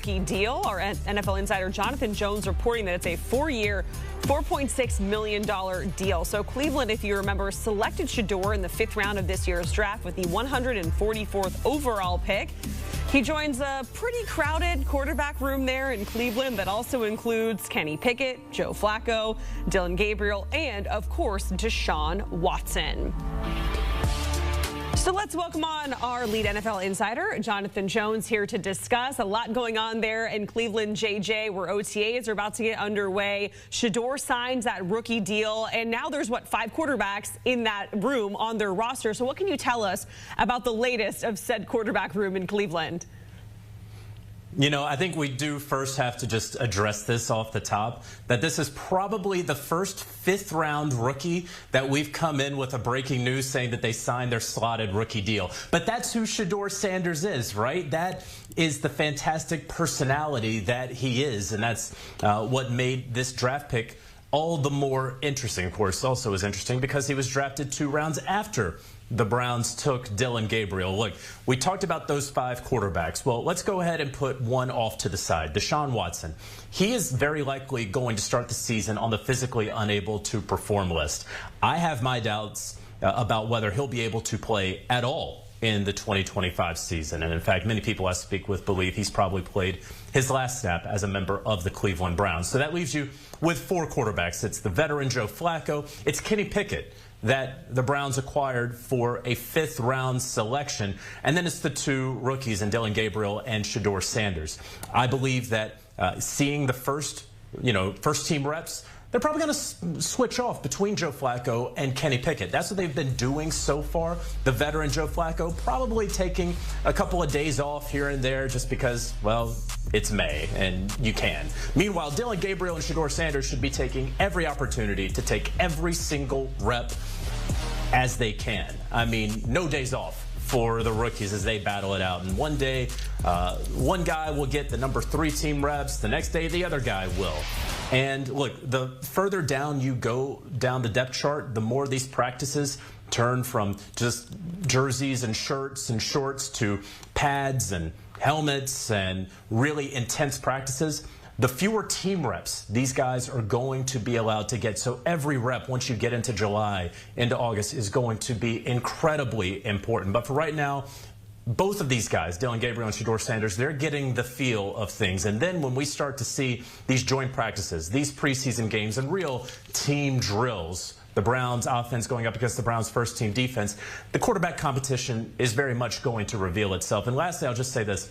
rookie deal. Our NFL insider Jonathan Jones reporting that it's a 4-year, $4.6 million deal. So Cleveland, if you remember, selected Shedeur in the 5th round of this year's draft with the 144th overall pick. He joins a pretty crowded quarterback room there in Cleveland that also includes Kenny Pickett, Joe Flacco, Dillon Gabriel, and, of course, Deshaun Watson. So let's welcome on our lead NFL insider, Jonathan Jones, here to discuss a lot going on there in Cleveland, JJ, where OTAs are about to get underway. Shedeur signs that rookie deal, and now there's, 5 quarterbacks in that room on their roster. So what can you tell us about the latest of said quarterback room in Cleveland? You know, I think we do first have to just address this off the top, that this is probably the first 5th-round rookie that we've come in with a breaking news saying that they signed their slotted rookie deal. But that's who Shedeur Sanders is, right? That is the fantastic personality that he is, and that's what made this draft pick all the more interesting. Of course, also is interesting because he was drafted 2 rounds after the Browns took Dillon Gabriel. Look, we talked about those 5 quarterbacks. Well, let's go ahead and put one off to the side. Deshaun Watson. He is very likely going to start the season on the physically unable to perform list. I have my doubts about whether he'll be able to play at all in the 2025 season. And in fact, many people I speak with believe he's probably played his last snap as a member of the Cleveland Browns. So that leaves you with 4 quarterbacks. It's the veteran Joe Flacco. It's Kenny Pickett that the Browns acquired for a 5th-round selection. And then it's the 2 rookies in Dillon Gabriel and Shedeur Sanders. I believe that seeing the first-team reps, they're probably going to switch off between Joe Flacco and Kenny Pickett. That's what they've been doing so far. The veteran Joe Flacco probably taking a couple of days off here and there just because, well, it's May and you can. Meanwhile, Dillon Gabriel and Shedeur Sanders should be taking every opportunity to take every single rep as they can. I mean, no days off for the rookies as they battle it out. And one day, one guy will get the number 3 team reps. The next day, the other guy will. And look, the further down you go down the depth chart, the more these practices turn from just jerseys and shirts and shorts to pads and helmets and really intense practices. The fewer team reps these guys are going to be allowed to get. So every rep, once you get into July, into August, is going to be incredibly important. But for right now, both of these guys, Dillon Gabriel and Shedeur Sanders, they're getting the feel of things. And then when we start to see these joint practices, these preseason games, and real team drills, the Browns offense going up against the Browns first team defense, the quarterback competition is very much going to reveal itself. And lastly, I'll just say this.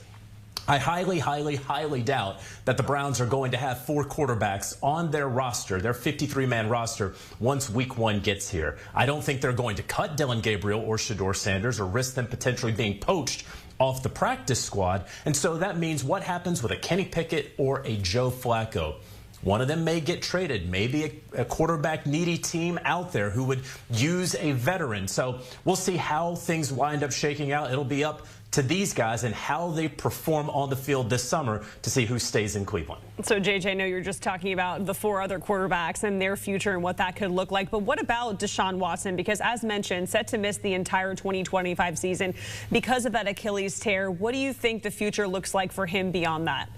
I highly, highly, highly doubt that the Browns are going to have 4 quarterbacks on their roster, their 53-man roster, once week 1 gets here. I don't think they're going to cut Dillon Gabriel or Shedeur Sanders or risk them potentially being poached off the practice squad. And so that means what happens with a Kenny Pickett or a Joe Flacco? One of them may get traded, maybe a quarterback-needy team out there who would use a veteran. So we'll see how things wind up shaking out. It'll be up to these guys and how they perform on the field this summer to see who stays in Cleveland. So, JJ, I know you're just talking about the 4 other quarterbacks and their future and what that could look like. But what about Deshaun Watson? Because, as mentioned, set to miss the entire 2025 season because of that Achilles tear. What do you think the future looks like for him beyond that?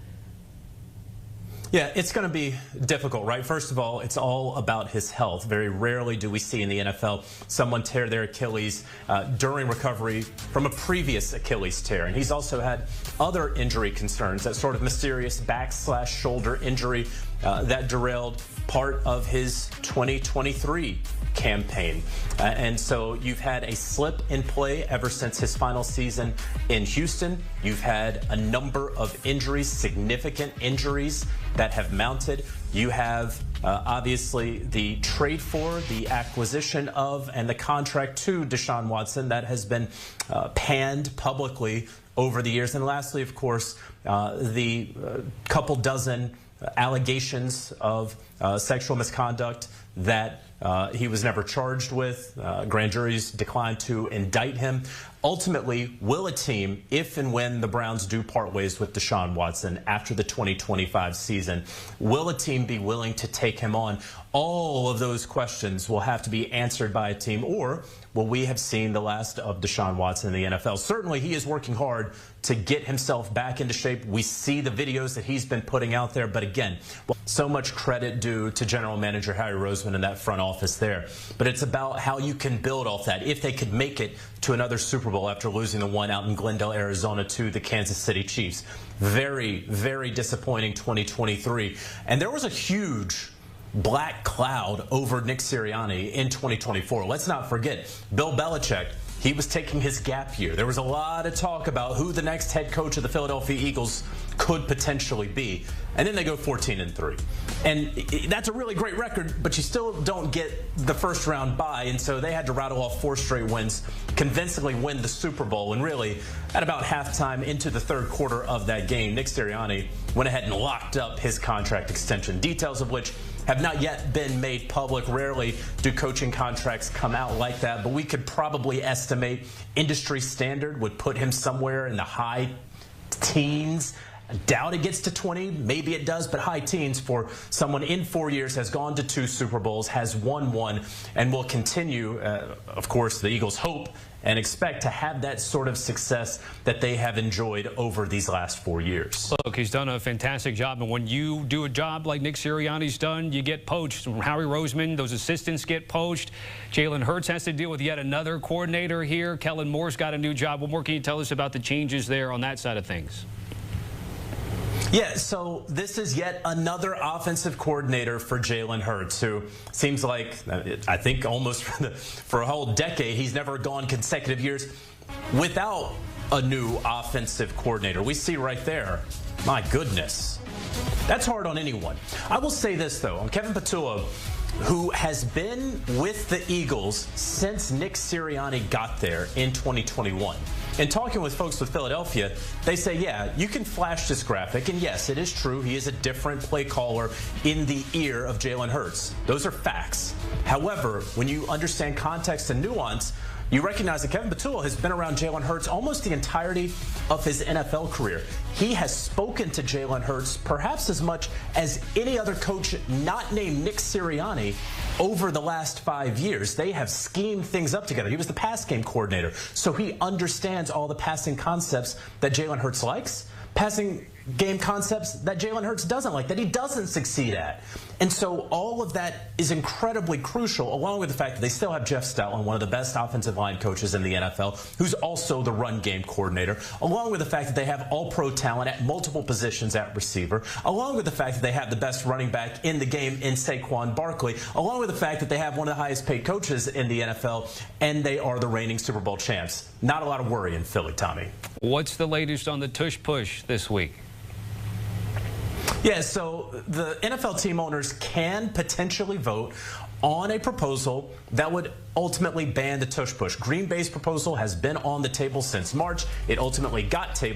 Yeah, it's going to be difficult, right? First of all, it's all about his health. Very rarely do we see in the NFL someone tear their Achilles during recovery from a previous Achilles tear. And he's also had other injury concerns, that sort of mysterious back/shoulder injury that derailed part of his 2023 campaign. And so you've had a slip in play ever since his final season in Houston. You've had a number of injuries, significant injuries that have mounted. You have obviously the trade for, the acquisition of, and the contract to Deshaun Watson that has been panned publicly over the years. And lastly, of course, the couple dozen allegations of sexual misconduct that he was never charged with. Grand juries declined to indict him. Ultimately, will a team, if and when the Browns do part ways with Deshaun Watson after the 2025 season, will a team be willing to take him on? All of those questions will have to be answered by a team, or will we have seen the last of Deshaun Watson in the NFL? Certainly, he is working hard to get himself back into shape. We see the videos that he's been putting out there, but again, so much credit due to General Manager Harry Roseman and that front office there. But it's about how you can build off that. If they could make it to another Super Bowl after losing the one out in Glendale, Arizona to the Kansas City Chiefs. Very, very disappointing 2023. And there was a huge black cloud over Nick Sirianni in 2024. Let's not forget, Bill Belichick, he was taking his gap year. There was a lot of talk about who the next head coach of the Philadelphia Eagles could potentially be. And then they go 14-3. And that's a really great record, but you still don't get the first round bye. And so they had to rattle off 4 straight wins, convincingly win the Super Bowl. And really, at about halftime into the third quarter of that game, Nick Sirianni went ahead and locked up his contract extension, details of which have not yet been made public. Rarely do coaching contracts come out like that, but we could probably estimate industry standard would put him somewhere in the high teens. I doubt it gets to 20. Maybe it does, but high teens for someone in 4 years, has gone to 2 Super Bowls, has won 1, and will continue. Of course, the Eagles hope and expect to have that sort of success that they have enjoyed over these last 4 years. Look, he's done a fantastic job, and when you do a job like Nick Sirianni's done, you get poached. From Harry Roseman, those assistants get poached. Jalen Hurts has to deal with yet another coordinator here. Kellen Moore's got a new job. What more can you tell us about the changes there on that side of things? Yeah, so this is yet another offensive coordinator for Jalen Hurts, who seems like, I think almost for a whole decade, he's never gone consecutive years without a new offensive coordinator. We see right there, my goodness, that's hard on anyone. I will say this, though, on Kevin Patullo, who has been with the Eagles since Nick Sirianni got there in 2021. And talking with folks with Philadelphia, they say, yeah, you can flash this graphic, and yes, it is true, he is a different play caller in the ear of Jalen Hurts. Those are facts. However, when you understand context and nuance, you recognize that Kevin Patullo has been around Jalen Hurts almost the entirety of his NFL career. He has spoken to Jalen Hurts perhaps as much as any other coach not named Nick Sirianni over the last 5 years. They have schemed things up together. He was the pass game coordinator, so he understands all the passing concepts that Jalen Hurts likes, passing game concepts that Jalen Hurts doesn't like, that he doesn't succeed at. And so all of that is incredibly crucial, along with the fact that they still have Jeff Stoutland, one of the best offensive line coaches in the NFL, who's also the run game coordinator, along with the fact that they have all-pro talent at multiple positions at receiver, along with the fact that they have the best running back in the game in Saquon Barkley, along with the fact that they have one of the highest paid coaches in the NFL, and they are the reigning Super Bowl champs. Not a lot of worry in Philly, Tommy. What's the latest on the tush push this week? Yeah, so the NFL team owners can potentially vote on a proposal that would ultimately ban the tush push. Green Bay's proposal has been on the table since March. It ultimately got tabled.